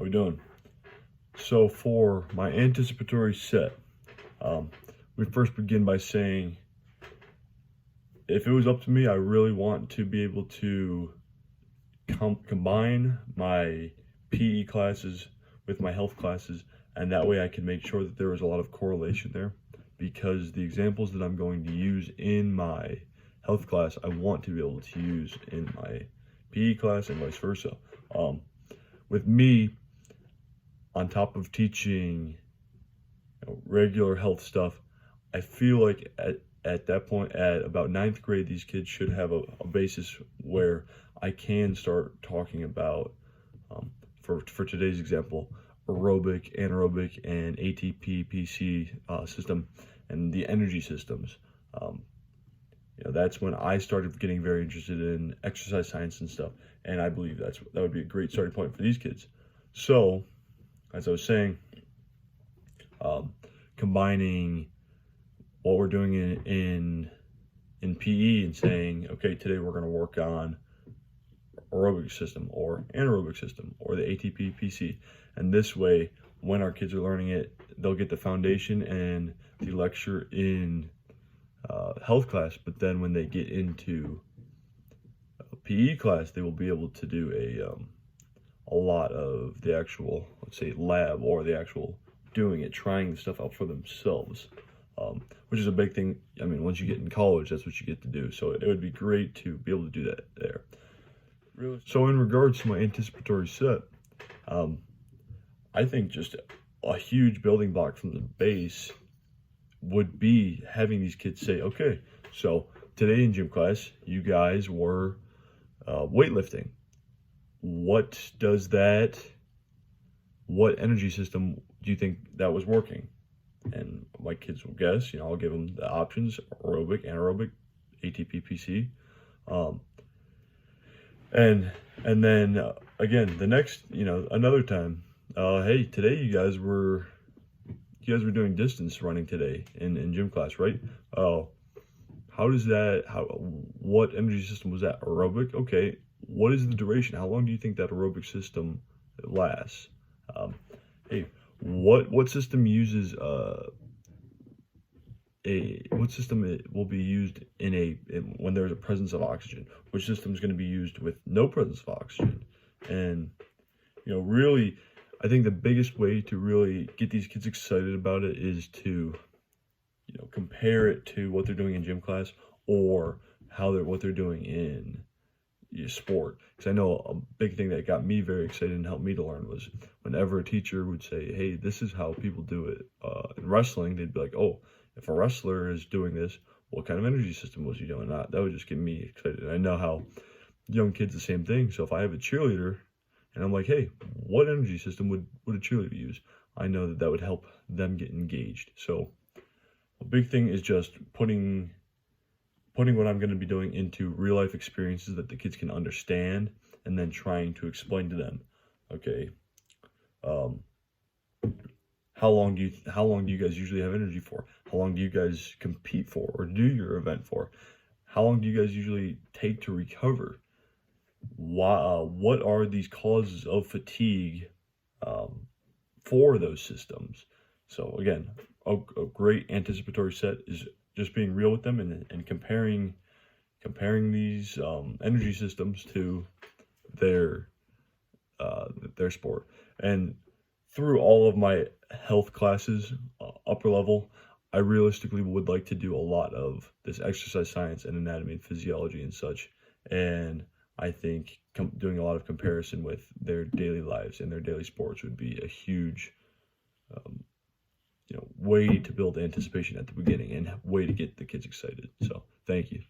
How we doing? So for my anticipatory set, we first begin by saying, if it was up to me, I really want to be able to combine my PE classes with my health classes, and that way I can make sure that there is a lot of correlation there, because the examples that I'm going to use in my health class, I want to be able to use in my PE class and vice versa. With me, on top of teaching regular health stuff, I feel like at that point, at about 9th grade, these kids should have a basis where I can start talking about, for today's example, aerobic, anaerobic, and ATP, PC system, and the energy systems. That's when I started getting very interested in exercise science and stuff, and I believe that would be a great starting point for these kids. So, as I was saying, combining what we're doing in PE and saying, okay, today we're going to work on aerobic system or anaerobic system or the ATP PC, and this way, when our kids are learning it, they'll get the foundation and the lecture in health class, but then when they get into PE class, they will be able to do a lot of the actual, let's say, lab, or the actual doing it, trying the stuff out for themselves, which is a big thing. I mean, once you get in college, that's what you get to do. So it would be great to be able to do that there. Really. So in regards to my anticipatory set, I think just a huge building block from the base would be having these kids say, okay, so today in gym class, you guys were weightlifting. What energy system do you think that was working? And my kids will guess, I'll give them the options: aerobic, anaerobic, ATP, PC. And then again, the next, another time, hey, today you guys were doing distance running today in gym class, right? What energy system was that? Aerobic? Okay. What is the duration? How long do you think that aerobic system lasts? Hey, what system uses what system will be used when there's a presence of oxygen? Which system is going to be used with no presence of oxygen? And really, I think the biggest way to really get these kids excited about it is to compare it to what they're doing in gym class, or what they're doing in sport. Because I know a big thing that got me very excited and helped me to learn was whenever a teacher would say, hey, this is how people do it in wrestling, they'd be like, oh, if a wrestler is doing this, what kind of energy system was he doing? That would just get me excited. I know how young kids, the same thing. So if I have a cheerleader and I'm like, hey, what energy system would a cheerleader use? I know that would help them get engaged. So a big thing is just putting what I'm going to be doing into real life experiences that the kids can understand, and then trying to explain to them, okay, how long do you guys usually have energy for? How long do you guys compete for or do your event for? How long do you guys usually take to recover? What are these causes of fatigue for those systems? So again, a great anticipatory set is just being real with them and comparing these energy systems to their sport. And through all of my health classes, upper level, I realistically would like to do a lot of this exercise science and anatomy and physiology and such. And I think doing a lot of comparison with their daily lives and their daily sports would be a huge way to build anticipation at the beginning and way to get the kids excited. So thank you.